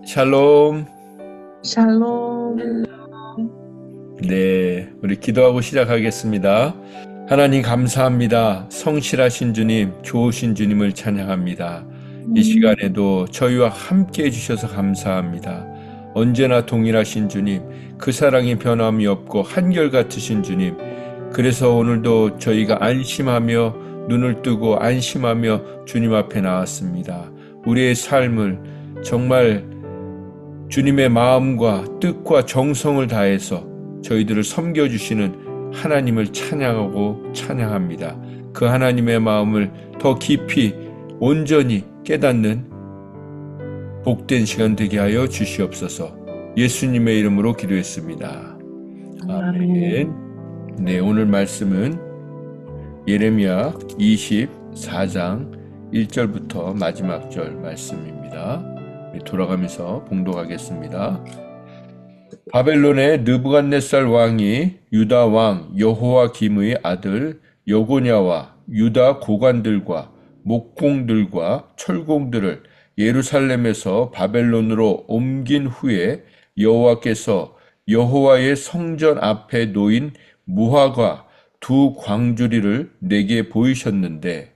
샬롬. 샬롬. 네, 우리 기도하고 시작하겠습니다. 하나님 감사합니다. 성실하신 주님, 좋으신 주님을 찬양합니다. 이 시간에도 저희와 함께 해주셔서 감사합니다. 언제나 동일하신 주님, 그 사랑이 변함이 없고 한결같으신 주님, 그래서 오늘도 저희가 안심하며 눈을 뜨고 안심하며 주님 앞에 나왔습니다. 우리의 삶을 정말 주님의 마음과 뜻과 정성을 다해서 저희들을 섬겨주시는 하나님을 찬양하고 찬양합니다. 그 하나님의 마음을 더 깊이 온전히 깨닫는 복된 시간 되게 하여 주시옵소서. 예수님의 이름으로 기도했습니다. 아멘. 네, 오늘 말씀은 예레미야 24장 1절부터 마지막 절 말씀입니다. 돌아가면서 봉독하겠습니다. 바벨론의 느부갓네살 왕이 유다 왕 여호야김의 아들 여고냐와 유다 고관들과 목공들과 철공들을 예루살렘에서 바벨론으로 옮긴 후에 여호와께서 여호와의 성전 앞에 놓인 무화과 두 광주리를 내게 보이셨는데,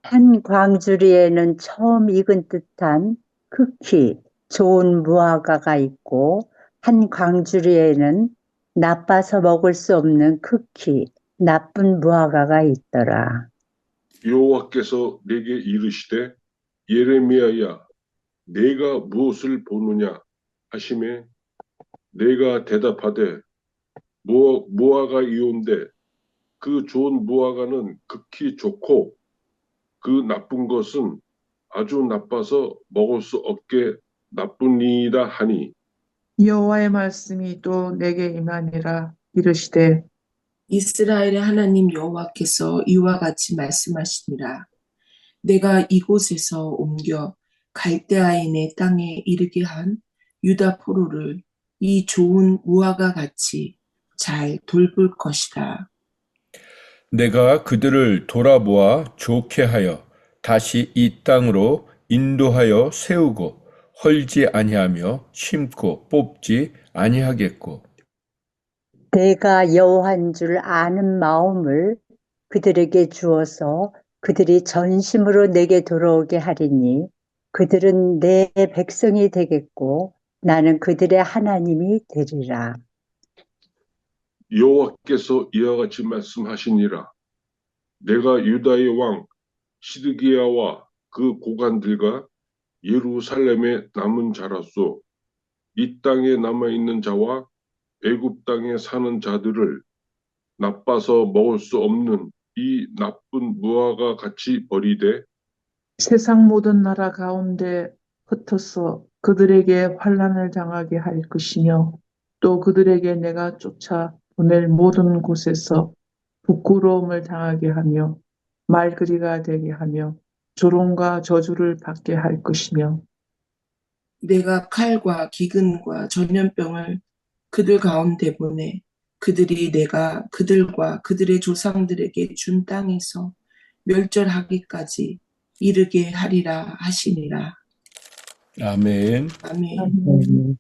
한 광주리에는 처음 익은 듯한 극히 좋은 무화과가 있고, 한 광주리에는 나빠서 먹을 수 없는 극히 나쁜 무화과가 있더라. 여호와께서 내게 이르시되 예레미야야 내가 무엇을 보느냐 하시매 내가 대답하되 무화과이온데 그 좋은 무화과는 극히 좋고 그 나쁜 것은 아주 나빠서 먹을 수 없게 나쁘니이다 하니, 여호와의 말씀이 또 내게 임하니라. 이르시되 이스라엘의 하나님 여호와께서 이와 같이 말씀하시니라. 내가 이곳에서 옮겨 갈대아인의 땅에 이르게 한 유다 포로를 이 좋은 무화과 같이 잘 돌볼 것이다. 내가 그들을 돌아보아 좋게 하여 다시 이 땅으로 인도하여 세우고 헐지 아니하며 심고 뽑지 아니하겠고, 내가 여호와인 줄 아는 마음을 그들에게 주어서 그들이 전심으로 내게 돌아오게 하리니 그들은 내 백성이 되겠고 나는 그들의 하나님이 되리라. 여호와께서 이와 같이 말씀하시니라. 내가 유다의 왕 시드기야와 그 고관들과 예루살렘에 남은 자로서 이 땅에 남아있는 자와 애굽 땅에 사는 자들을 나빠서 먹을 수 없는 이 나쁜 무화과 같이 버리되, 세상 모든 나라 가운데 흩어서 그들에게 환난을 당하게 할 것이며, 또 그들에게 내가 쫓아 보낼 모든 곳에서 부끄러움을 당하게 하며 말거리가 되게 하며 조롱과 저주를 받게 할 것이며, 내가 칼과 기근과 전염병을 그들 가운데 보내 그들이 내가 그들과 그들의 조상들에게 준 땅에서 멸절하기까지 이르게 하리라 하시니라. 아멘. 아멘.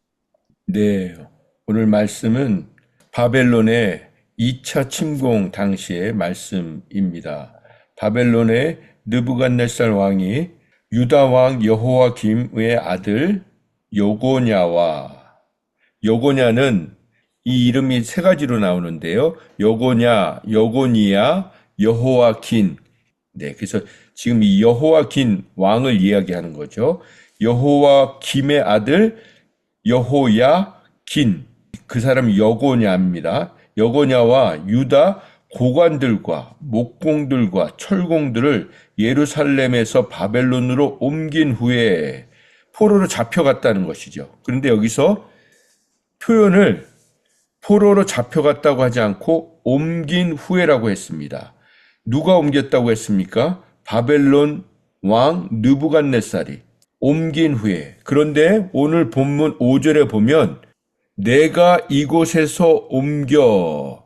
네, 오늘 말씀은 바벨론의 2차 침공 당시의 말씀입니다. 바벨론의 느부갓네살 왕이 유다 왕 여호야김의 아들 여고냐는 이 이름이 세 가지로 나오는데요. 여고냐, 여고니야, 여호야긴. 네, 그래서 지금 이 여호야긴 왕을 이야기하는 거죠. 여호야김의 아들 여호야긴, 그 사람이 여고냐입니다. 여고냐와 유다 고관들과 목공들과 철공들을 예루살렘에서 바벨론으로 옮긴 후에 포로로 잡혀갔다는 것이죠. 그런데 여기서 표현을 포로로 잡혀갔다고 하지 않고 옮긴 후에라고 했습니다. 누가 옮겼다고 했습니까? 바벨론 왕 느부갓네살이 옮긴 후에. 그런데 오늘 본문 5절에 보면 내가 이곳에서 옮겨,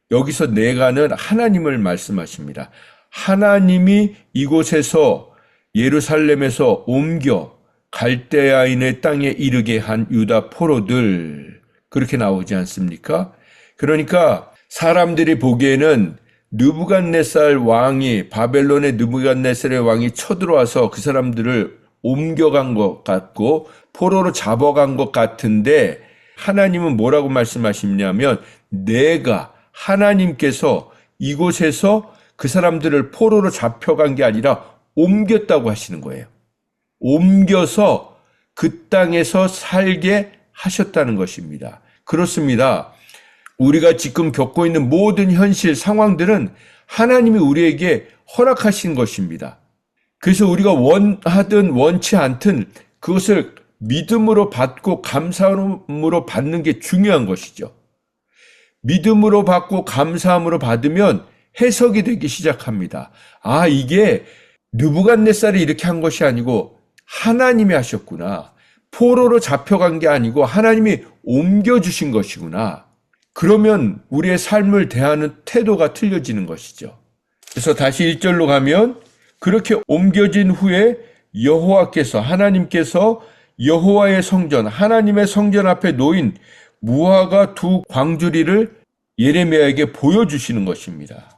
여기서 내가는 하나님을 말씀하십니다. 하나님이 이곳에서 예루살렘에서 옮겨 갈대아인의 땅에 이르게 한 유다 포로들, 그렇게 나오지 않습니까? 그러니까 사람들이 보기에는 느부갓네살 왕이, 바벨론의 느부갓네살의 왕이 쳐들어와서 그 사람들을 옮겨간 것 같고 포로로 잡아간 것 같은데, 하나님은 뭐라고 말씀하시냐면 하나님께서 이곳에서 그 사람들을 포로로 잡혀간 게 아니라 옮겼다고 하시는 거예요. 옮겨서 그 땅에서 살게 하셨다는 것입니다. 그렇습니다. 우리가 지금 겪고 있는 모든 현실 상황들은 하나님이 우리에게 허락하신 것입니다. 그래서 우리가 원하든 원치 않든 그것을 믿음으로 받고 감사함으로 받는 게 중요한 것이죠. 믿음으로 받고 감사함으로 받으면 해석이 되기 시작합니다. 아, 이게 느부갓네살이 이렇게 한 것이 아니고 하나님이 하셨구나. 포로로 잡혀간 게 아니고 하나님이 옮겨주신 것이구나. 그러면 우리의 삶을 대하는 태도가 틀려지는 것이죠. 그래서 다시 1절로 가면, 그렇게 옮겨진 후에 하나님께서 여호와의 성전, 하나님의 성전 앞에 놓인 무화과 두 광주리를 예레미야에게 보여주시는 것입니다.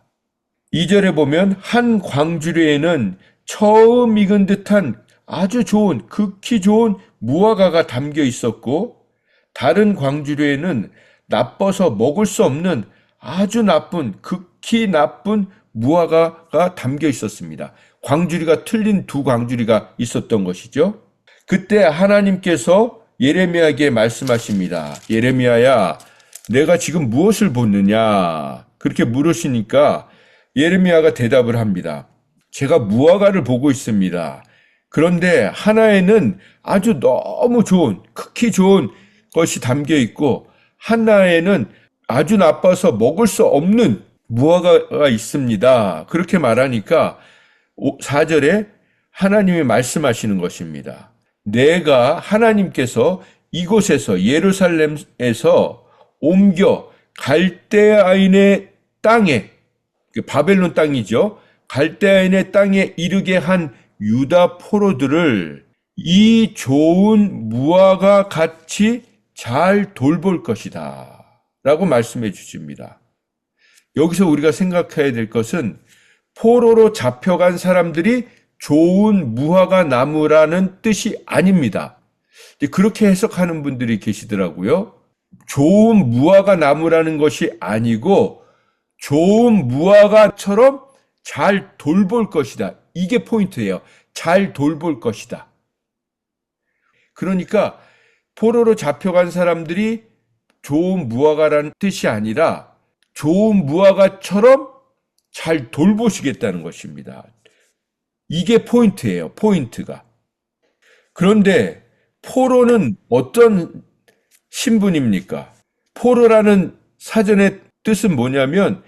2절에 보면 한 광주리에는 처음 익은 듯한 아주 좋은, 극히 좋은 무화과가 담겨 있었고, 다른 광주리에는 나빠서 먹을 수 없는 아주 나쁜, 극히 나쁜 무화과가 담겨 있었습니다. 광주리가 틀린 두 광주리가 있었던 것이죠. 그때 하나님께서 예레미야에게 말씀하십니다. 예레미야야, 내가 지금 무엇을 보느냐? 그렇게 물으시니까 예레미야가 대답을 합니다. 제가 무화과를 보고 있습니다. 그런데 하나에는 아주 너무 좋은, 극히 좋은 것이 담겨 있고, 하나에는 아주 나빠서 먹을 수 없는 무화과가 있습니다. 그렇게 말하니까 4절에 하나님이 말씀하시는 것입니다. 하나님께서 이곳에서, 예루살렘에서 옮겨 갈대아인의 땅에, 바벨론 땅이죠, 갈대아인의 땅에 이르게 한 유다 포로들을 이 좋은 무화과 같이 잘 돌볼 것이다 라고 말씀해 주십니다. 여기서 우리가 생각해야 될 것은 포로로 잡혀간 사람들이 좋은 무화과 나무라는 뜻이 아닙니다. 그렇게 해석하는 분들이 계시더라고요. 좋은 무화과 나무라는 것이 아니고 좋은 무화과처럼 잘 돌볼 것이다. 이게 포인트예요. 잘 돌볼 것이다. 그러니까 포로로 잡혀간 사람들이 좋은 무화과라는 뜻이 아니라 좋은 무화과처럼 잘 돌보시겠다는 것입니다. 이게 포인트예요. 포인트가. 그런데 포로는 어떤 신분입니까? 포로라는 사전의 뜻은 뭐냐면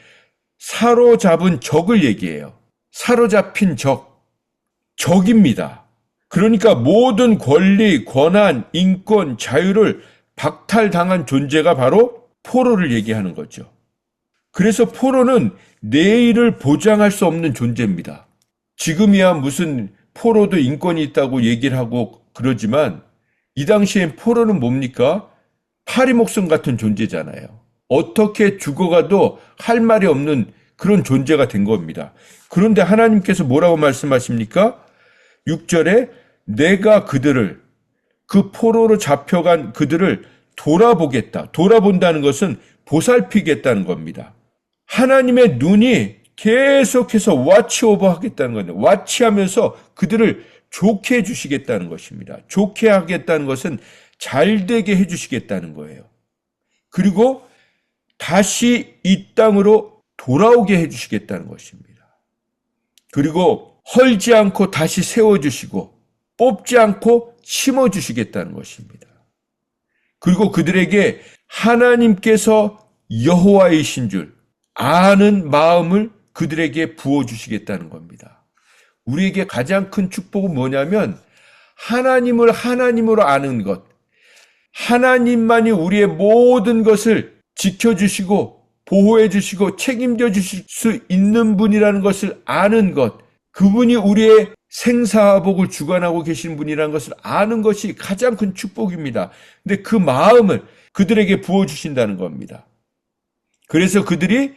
사로잡은 적을 얘기해요. 사로잡힌 적입니다. 그러니까 모든 권리, 권한, 인권, 자유를 박탈당한 존재가 바로 포로를 얘기하는 거죠. 그래서 포로는 내일을 보장할 수 없는 존재입니다. 지금이야 무슨 포로도 인권이 있다고 얘기를 하고 그러지만 이 당시엔 포로는 뭡니까? 파리 목숨 같은 존재잖아요. 어떻게 죽어가도 할 말이 없는 그런 존재가 된 겁니다. 그런데 하나님께서 뭐라고 말씀하십니까? 6절에 내가 그 포로로 잡혀간 그들을 돌아보겠다. 돌아본다는 것은 보살피겠다는 겁니다. 하나님의 눈이 계속해서 와치오버 하겠다는 건데, 와치하면서 그들을 좋게 해주시겠다는 것입니다. 좋게 하겠다는 것은 잘되게 해주시겠다는 거예요. 그리고 다시 이 땅으로 돌아오게 해주시겠다는 것입니다. 그리고 헐지 않고 다시 세워주시고 뽑지 않고 심어주시겠다는 것입니다. 그리고 그들에게 하나님께서 여호와이신 줄 아는 마음을 그들에게 부어주시겠다는 겁니다. 우리에게 가장 큰 축복은 뭐냐면 하나님을 하나님으로 아는 것, 하나님만이 우리의 모든 것을 지켜주시고 보호해주시고 책임져 주실 수 있는 분이라는 것을 아는 것, 그분이 우리의 생사복을 주관하고 계신 분이라는 것을 아는 것이 가장 큰 축복입니다. 근데 그 마음을 그들에게 부어주신다는 겁니다. 그래서 그들이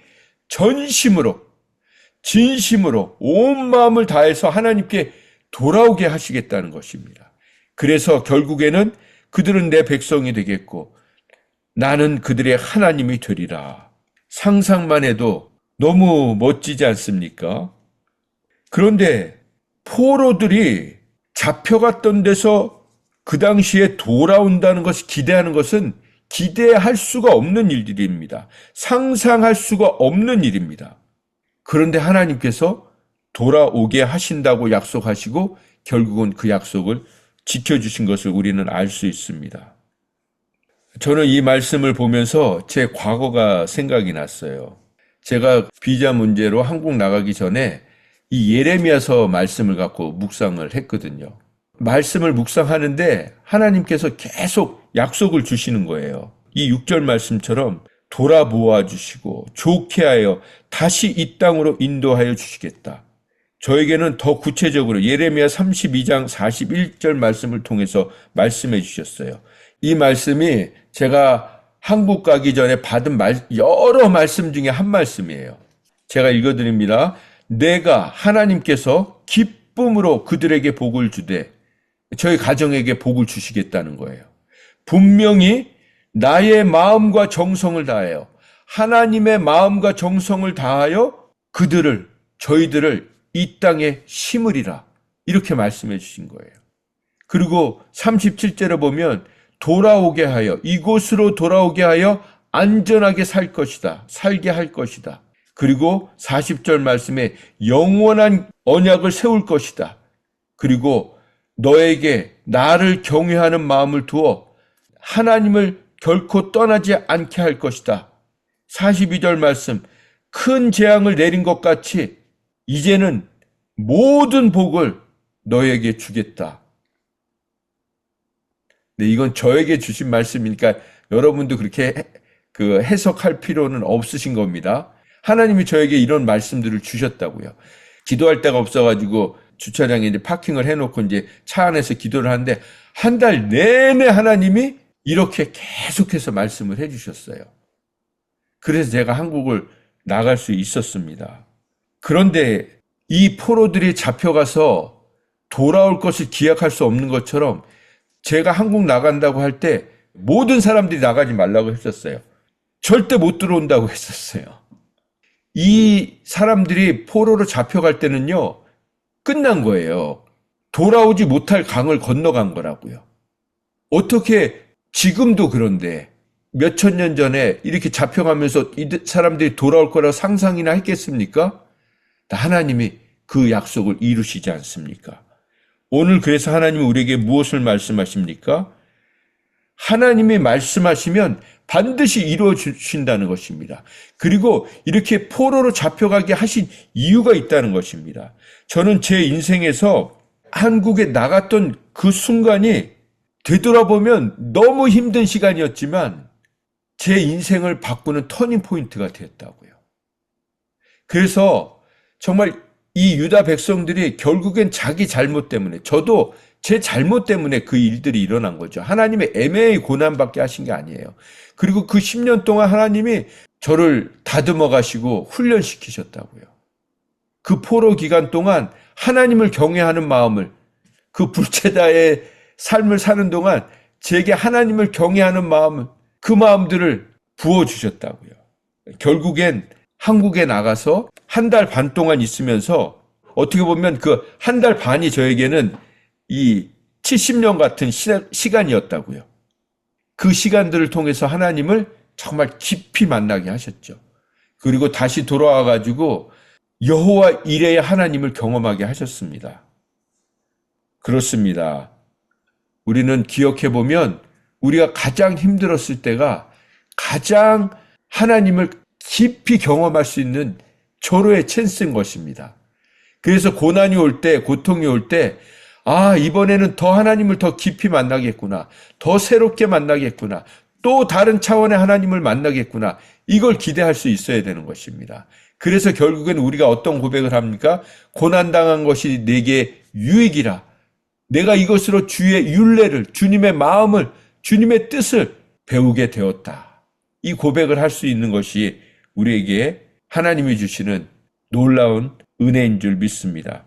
전심으로, 진심으로 온 마음을 다해서 하나님께 돌아오게 하시겠다는 것입니다. 그래서 결국에는 그들은 내 백성이 되겠고 나는 그들의 하나님이 되리라. 상상만 해도 너무 멋지지 않습니까? 그런데 포로들이 잡혀갔던 데서 그 당시에 돌아온다는 것이 기대하는 것은 기대할 수가 없는 일들입니다. 상상할 수가 없는 일입니다. 그런데 하나님께서 돌아오게 하신다고 약속하시고 결국은 그 약속을 지켜주신 것을 우리는 알 수 있습니다. 저는 이 말씀을 보면서 제 과거가 생각이 났어요. 제가 비자 문제로 한국 나가기 전에 이 예레미야서 말씀을 갖고 묵상을 했거든요. 말씀을 묵상하는데 하나님께서 계속 약속을 주시는 거예요. 이 6절 말씀처럼 돌아보아 주시고 좋게 하여 다시 이 땅으로 인도하여 주시겠다. 저에게는 더 구체적으로 예레미야 32장 41절 말씀을 통해서 말씀해 주셨어요. 이 말씀이 제가 한국 가기 전에 받은 여러 말씀 중에 한 말씀이에요. 제가 읽어드립니다. 내가 하나님께서 기쁨으로 그들에게 복을 주되 저희 가정에게 복을 주시겠다는 거예요. 분명히 나의 마음과 정성을 다하여 하나님의 마음과 정성을 다하여 저희들을 이 땅에 심으리라. 이렇게 말씀해 주신 거예요. 그리고 37절에 보면 돌아오게 하여 이곳으로 돌아오게 하여 안전하게 살게 할 것이다. 그리고 40절 말씀에 영원한 언약을 세울 것이다. 그리고 너에게 나를 경외하는 마음을 두어 하나님을 결코 떠나지 않게 할 것이다. 42절 말씀, 큰 재앙을 내린 것 같이 이제는 모든 복을 너에게 주겠다. 네, 이건 저에게 주신 말씀이니까 여러분도 그렇게 해석할 필요는 없으신 겁니다. 하나님이 저에게 이런 말씀들을 주셨다고요. 기도할 데가 없어가지고 주차장에 이제 파킹을 해놓고 이제 차 안에서 기도를 하는데 한 달 내내 하나님이 이렇게 계속해서 말씀을 해주셨어요. 그래서 제가 한국을 나갈 수 있었습니다. 그런데 이 포로들이 잡혀가서 돌아올 것을 기약할 수 없는 것처럼 제가 한국 나간다고 할 때 모든 사람들이 나가지 말라고 했었어요. 절대 못 들어온다고 했었어요. 이 사람들이 포로로 잡혀갈 때는요, 끝난 거예요. 돌아오지 못할 강을 건너간 거라고요. 어떻게 지금도 그런데 몇천 년 전에 이렇게 잡혀가면서 이 사람들이 돌아올 거라고 상상이나 했겠습니까? 하나님이 그 약속을 이루시지 않습니까? 오늘 그래서 하나님이 우리에게 무엇을 말씀하십니까? 하나님이 말씀하시면 반드시 이루어 주신다는 것입니다. 그리고 이렇게 포로로 잡혀가게 하신 이유가 있다는 것입니다. 저는 제 인생에서 한국에 나갔던 그 순간이 되돌아보면 너무 힘든 시간이었지만 제 인생을 바꾸는 터닝 포인트가 되었다고요. 그래서 정말 이 유다 백성들이 결국엔 자기 잘못 때문에, 저도 제 잘못 때문에 그 일들이 일어난 거죠. 하나님의 애매히 고난받게 하신 게 아니에요. 그리고 그 10년 동안 하나님이 저를 다듬어 가시고 훈련시키셨다고요. 그 포로 기간 동안 하나님을 경외하는 마음을, 그 불체자의 삶을 사는 동안 제게 하나님을 경외하는 마음을, 그 마음들을 부어주셨다고요. 결국엔 한국에 나가서 한 달 반 동안 있으면서 어떻게 보면 그 한 달 반이 저에게는 이 70년 같은 시간이었다고요. 그 시간들을 통해서 하나님을 정말 깊이 만나게 하셨죠. 그리고 다시 돌아와 가지고 여호와 이레의 하나님을 경험하게 하셨습니다. 그렇습니다. 우리는 기억해 보면 우리가 가장 힘들었을 때가 가장 하나님을 깊이 경험할 수 있는 절호의 찬스인 것입니다. 그래서 고난이 올 때, 고통이 올 때, 이번에는 더 하나님을 더 깊이 만나겠구나. 더 새롭게 만나겠구나. 또 다른 차원의 하나님을 만나겠구나. 이걸 기대할 수 있어야 되는 것입니다. 그래서 결국엔 우리가 어떤 고백을 합니까? 고난당한 것이 내게 유익이라. 내가 이것으로 주의 율례를, 주님의 마음을, 주님의 뜻을 배우게 되었다. 이 고백을 할 수 있는 것이 우리에게 하나님이 주시는 놀라운 은혜인 줄 믿습니다.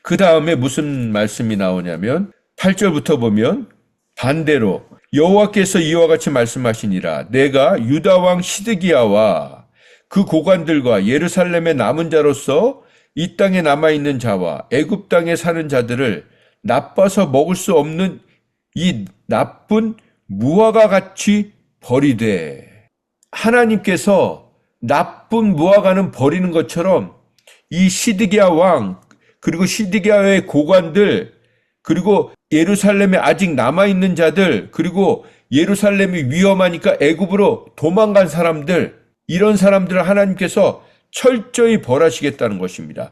그 다음에 무슨 말씀이 나오냐면 8절부터 보면 반대로 여호와께서 이와 같이 말씀하시니라. 내가 유다 왕 시드기야와 그 고관들과 예루살렘의 남은 자로서 이 땅에 남아있는 자와 애굽 땅에 사는 자들을 나빠서 먹을 수 없는 이 나쁜 무화과 같이 버리되. 하나님께서 나쁜 무화과는 버리는 것처럼 이 시드기야 왕, 그리고 시드기야의 고관들, 그리고 예루살렘에 아직 남아있는 자들, 그리고 예루살렘이 위험하니까 애굽으로 도망간 사람들, 이런 사람들을 하나님께서 철저히 벌하시겠다는 것입니다.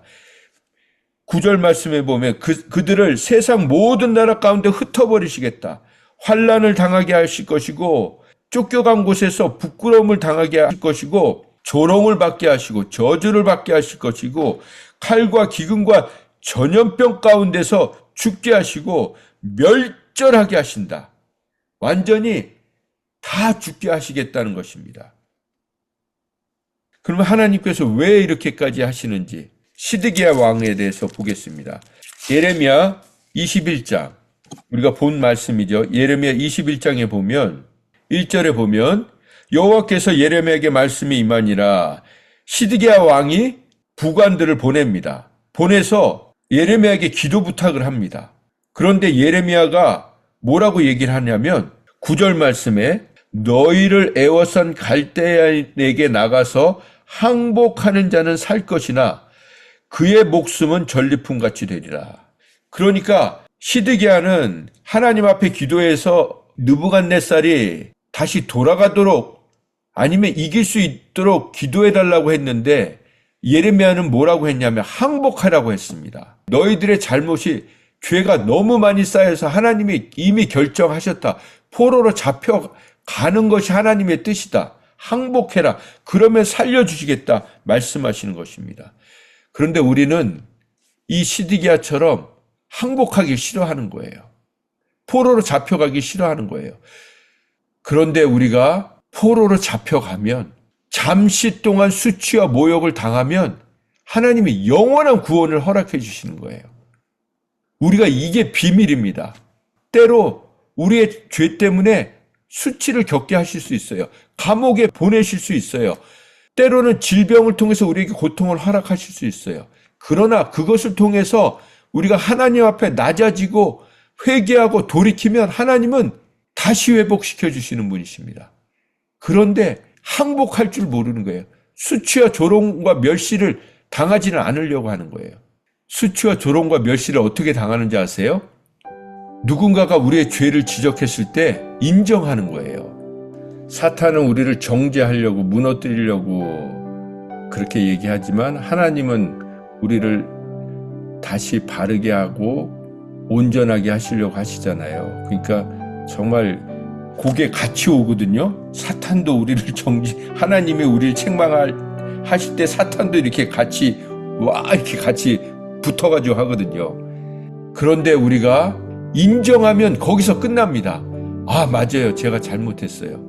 9절 말씀에 보면 그들을 세상 모든 나라 가운데 흩어버리시겠다. 환난을 당하게 하실 것이고 쫓겨간 곳에서 부끄러움을 당하게 하실 것이고 조롱을 받게 하시고 저주를 받게 하실 것이고 칼과 기근과 전염병 가운데서 죽게 하시고 멸절하게 하신다. 완전히 다 죽게 하시겠다는 것입니다. 그러면 하나님께서 왜 이렇게까지 하시는지 시드기야 왕에 대해서 보겠습니다. 예레미야 21장, 우리가 본 말씀이죠. 예레미야 21장에 보면 1절에 보면 여호와께서 예레미야에게 말씀이 임하니라. 시드기야 왕이 부관들을 보냅니다. 보내서 예레미야에게 기도 부탁을 합니다. 그런데 예레미야가 뭐라고 얘기를 하냐면 9절 말씀에 너희를 애워싼 갈대아인에게 나가서 항복하는 자는 살 것이나 그의 목숨은 전리품같이 되리라. 그러니까 시드기야는 하나님 앞에 기도해서 느부갓네살이 다시 돌아가도록 아니면 이길 수 있도록 기도해달라고 했는데 예레미야는 뭐라고 했냐면 항복하라고 했습니다. 너희들의 잘못이 죄가 너무 많이 쌓여서 하나님이 이미 결정하셨다. 포로로 잡혀가는 것이 하나님의 뜻이다. 항복해라. 그러면 살려주시겠다. 말씀하시는 것입니다. 그런데 우리는 이 시드기야처럼 항복하기 싫어하는 거예요. 포로로 잡혀가기 싫어하는 거예요. 그런데 우리가 포로로 잡혀가면 잠시 동안 수치와 모욕을 당하면 하나님이 영원한 구원을 허락해 주시는 거예요. 우리가 이게 비밀입니다. 때로 우리의 죄 때문에 수치를 겪게 하실 수 있어요. 감옥에 보내실 수 있어요. 때로는 질병을 통해서 우리에게 고통을 허락하실 수 있어요. 그러나 그것을 통해서 우리가 하나님 앞에 낮아지고 회개하고 돌이키면 하나님은 다시 회복시켜 주시는 분이십니다. 그런데 항복할 줄 모르는 거예요. 수치와 조롱과 멸시를 당하지는 않으려고 하는 거예요. 수치와 조롱과 멸시를 어떻게 당하는지 아세요? 누군가가 우리의 죄를 지적했을 때 인정하는 거예요. 사탄은 우리를 정죄하려고 무너뜨리려고 그렇게 얘기하지만 하나님은 우리를 다시 바르게 하고 온전하게 하시려고 하시잖아요. 그러니까 정말 그게 같이 오거든요. 사탄도 우리를 하나님이 우리를 책망하실 때 사탄도 이렇게 같이 이렇게 같이 붙어가지고 하거든요. 그런데 우리가 인정하면 거기서 끝납니다. 아, 맞아요. 제가 잘못했어요.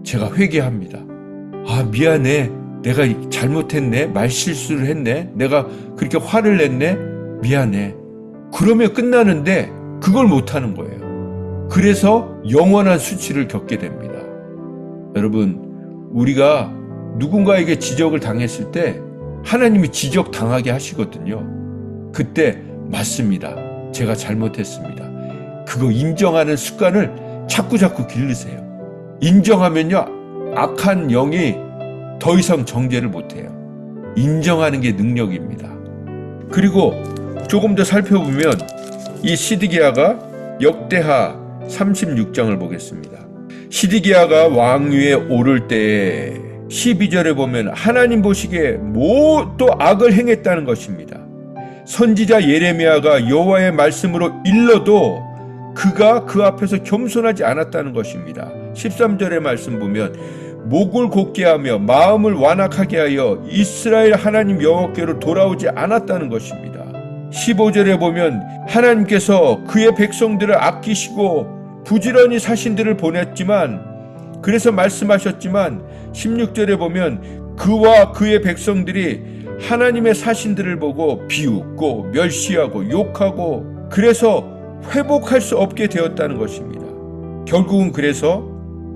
제가 회개합니다. 아, 미안해. 내가 잘못했네. 말실수를 했네. 내가 그렇게 화를 냈네. 미안해. 그러면 끝나는데 그걸 못하는 거예요. 그래서 영원한 수치를 겪게 됩니다. 여러분, 우리가 누군가에게 지적을 당했을 때 하나님이 지적당하게 하시거든요. 그때 맞습니다. 제가 잘못했습니다. 그거 인정하는 습관을 자꾸 기르세요. 인정하면요, 악한 영이 더 이상 정죄를 못해요. 인정하는 게 능력입니다. 그리고 조금 더 살펴보면 이 시드기야가 역대하 36장을 보겠습니다. 시드기야가 왕위에 오를 때에 12절에 보면 하나님 보시기에 또 악을 행했다는 것입니다. 선지자 예레미야가 여호와의 말씀으로 일러도 그가 그 앞에서 겸손하지 않았다는 것입니다. 13절의 말씀 보면 목을 곧게 하며 마음을 완악하게 하여 이스라엘 하나님 여호와께로 돌아오지 않았다는 것입니다. 15절에 보면 하나님께서 그의 백성들을 아끼시고 부지런히 사신들을 보냈지만, 그래서 말씀하셨지만 16절에 보면 그와 그의 백성들이 하나님의 사신들을 보고 비웃고 멸시하고 욕하고, 그래서 회복할 수 없게 되었다는 것입니다. 결국은 그래서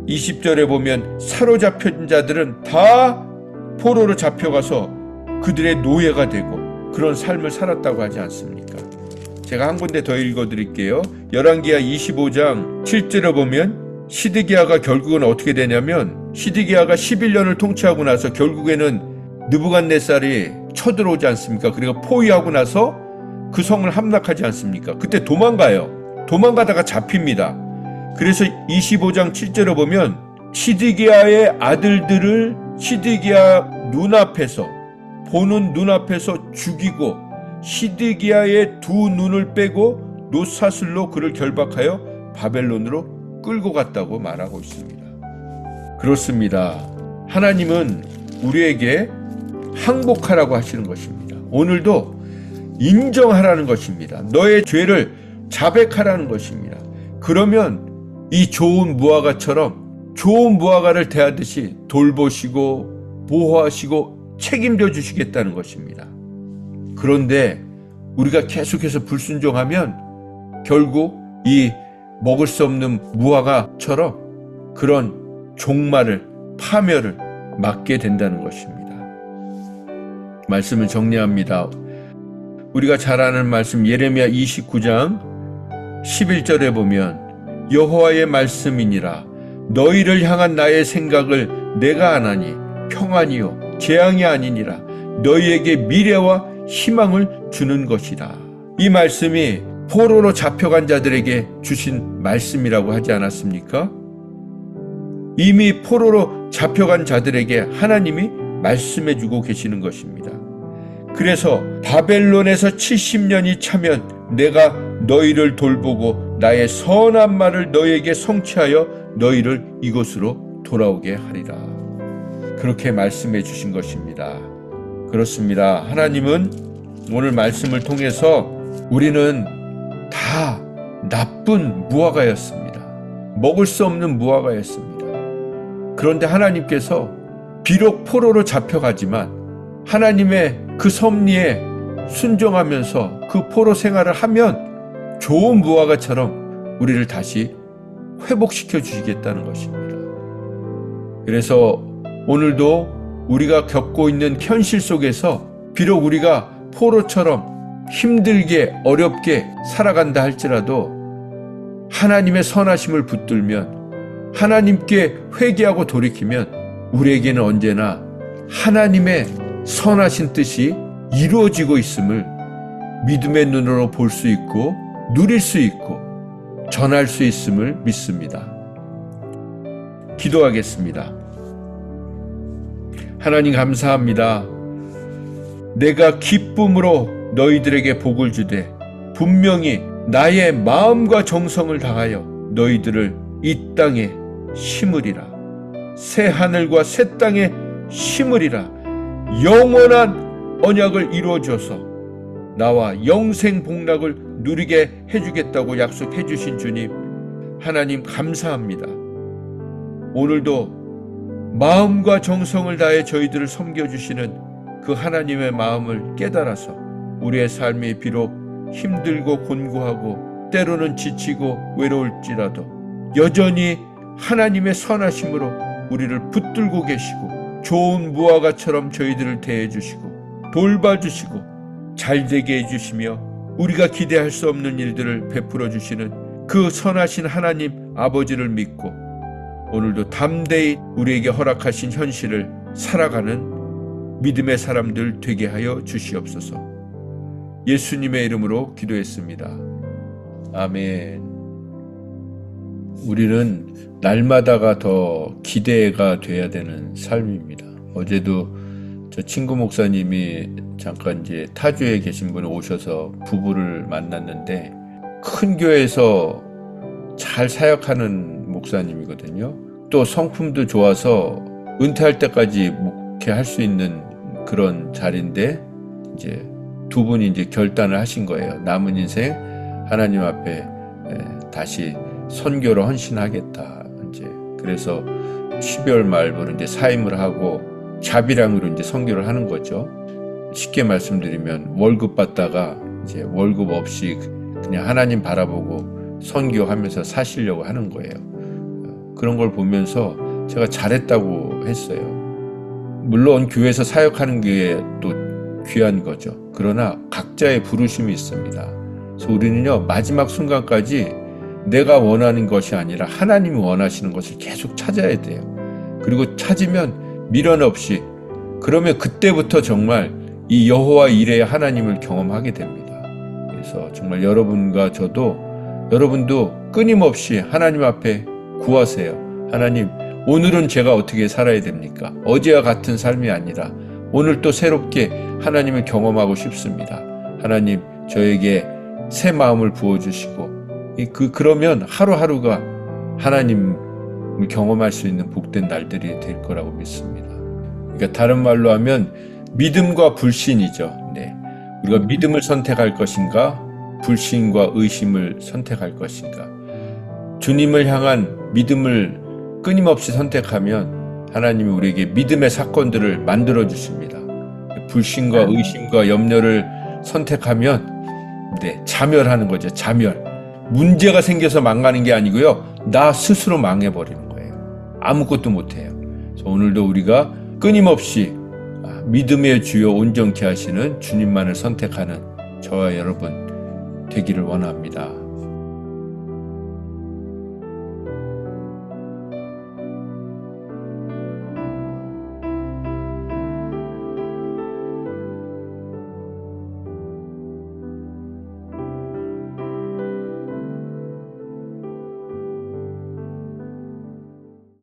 20절에 보면 사로잡힌 자들은 다 포로로 잡혀가서 그들의 노예가 되고 그런 삶을 살았다고 하지 않습니까? 제가 한 군데 더 읽어드릴게요. 열왕기하 25장 7절에 보면 시드기야가 결국은 어떻게 되냐면, 시드기야가 11년을 통치하고 나서 결국에는 느부갓네살이 쳐들어오지 않습니까? 그리고 포위하고 나서 그 성을 함락하지 않습니까? 그때 도망가요. 도망가다가 잡힙니다. 그래서 25장 7절에 보면 시드기야의 아들들을 시드기야 눈앞에서, 보는 눈앞에서 죽이고 시드기야의 두 눈을 빼고 놋사슬로 그를 결박하여 바벨론으로 끌고 갔다고 말하고 있습니다. 그렇습니다. 하나님은 우리에게 항복하라고 하시는 것입니다. 오늘도 인정하라는 것입니다. 너의 죄를 자백하라는 것입니다. 그러면 이 좋은 무화과처럼 좋은 무화과를 대하듯이 돌보시고 보호하시고 책임져 주시겠다는 것입니다. 그런데 우리가 계속해서 불순종하면 결국 이 먹을 수 없는 무화과처럼 그런 종말을, 파멸을 맞게 된다는 것입니다. 말씀을 정리합니다. 우리가 잘 아는 말씀 예레미야 29장 11절에 보면 여호와의 말씀이니라 너희를 향한 나의 생각을 내가 아나니 평안이요 재앙이 아니니라 너희에게 미래와 희망을 주는 것이다. 이 말씀이 포로로 잡혀간 자들에게 주신 말씀이라고 하지 않았습니까? 이미 포로로 잡혀간 자들에게 하나님이 말씀해 주고 계시는 것입니다. 그래서 바벨론에서 70년이 차면 내가 너희를 돌보고 나의 선한 말을 너희에게 성취하여 너희를 이곳으로 돌아오게 하리라. 그렇게 말씀해 주신 것입니다. 그렇습니다. 하나님은 오늘 말씀을 통해서 우리는 다 나쁜 무화과였습니다. 먹을 수 없는 무화과였습니다. 그런데 하나님께서 비록 포로로 잡혀가지만 하나님의 그 섭리에 순종하면서 그 포로 생활을 하면 좋은 무화과처럼 우리를 다시 회복시켜 주시겠다는 것입니다. 그래서 오늘도 우리가 겪고 있는 현실 속에서 비록 우리가 포로처럼 힘들게 어렵게 살아간다 할지라도 하나님의 선하심을 붙들면, 하나님께 회개하고 돌이키면 우리에게는 언제나 하나님의 선하신 뜻이 이루어지고 있음을 믿음의 눈으로 볼 수 있고 누릴 수 있고 전할 수 있음을 믿습니다. 기도하겠습니다. 하나님 감사합니다. 내가 기쁨으로 너희들에게 복을 주되 분명히 나의 마음과 정성을 다하여 너희들을 이 땅에 심으리라. 새 하늘과 새 땅에 심으리라. 영원한 언약을 이루어줘서 나와 영생 복락을 누리게 해주겠다고 약속해 주신 주님, 하나님 감사합니다. 오늘도 마음과 정성을 다해 저희들을 섬겨주시는 그 하나님의 마음을 깨달아서 우리의 삶이 비록 힘들고 곤고하고 때로는 지치고 외로울지라도 여전히 하나님의 선하심으로 우리를 붙들고 계시고 좋은 무화과처럼 저희들을 대해주시고 돌봐주시고 잘되게 해주시며 우리가 기대할 수 없는 일들을 베풀어 주시는 그 선하신 하나님 아버지를 믿고 오늘도 담대히 우리에게 허락하신 현실을 살아가는 믿음의 사람들 되게 하여 주시옵소서. 예수님의 이름으로 기도했습니다. 아멘. 우리는 날마다가 더 기대가 돼야 되는 삶입니다. 어제도 저 친구 목사님이 잠깐 이제 타주에 계신 분이 오셔서 부부를 만났는데 큰 교회에서 잘 사역하는 목사님이거든요. 또 성품도 좋아서 은퇴할 때까지 목회할 수 있는 그런 자리인데 이제 두 분이 이제 결단을 하신 거예요. 남은 인생 하나님 앞에 다시 선교로 헌신하겠다. 이제 그래서 12월 말부로 이제 사임을 하고 자비랑으로 이제 선교를 하는 거죠. 쉽게 말씀드리면 월급 받다가 이제 월급 없이 그냥 하나님 바라보고 선교하면서 사시려고 하는 거예요. 그런 걸 보면서 제가 잘했다고 했어요. 물론 교회에서 사역하는 게 또 귀한 거죠. 그러나 각자의 부르심이 있습니다. 그래서 우리는요, 마지막 순간까지 내가 원하는 것이 아니라 하나님이 원하시는 것을 계속 찾아야 돼요. 그리고 찾으면 미련 없이, 그러면 그때부터 정말 이 여호와 이레의 하나님을 경험하게 됩니다. 그래서 정말 여러분과 여러분도 끊임없이 하나님 앞에 구하세요. 하나님, 오늘은 제가 어떻게 살아야 됩니까? 어제와 같은 삶이 아니라 오늘 또 새롭게 하나님을 경험하고 싶습니다. 하나님, 저에게 새 마음을 부어주시고, 그러면 하루하루가 하나님을 경험할 수 있는 복된 날들이 될 거라고 믿습니다. 그러니까 다른 말로 하면 믿음과 불신이죠. 네. 우리가 믿음을 선택할 것인가, 불신과 의심을 선택할 것인가. 주님을 향한 믿음을 끊임없이 선택하면 하나님이 우리에게 믿음의 사건들을 만들어 주십니다. 불신과 의심과 염려를 선택하면 자멸하는 거죠. 자멸. 문제가 생겨서 망하는 게 아니고요, 나 스스로 망해버리는 거예요. 아무것도 못해요. 그래서 오늘도 우리가 끊임없이 믿음의 주요 온전케 하시는 주님만을 선택하는 저와 여러분 되기를 원합니다.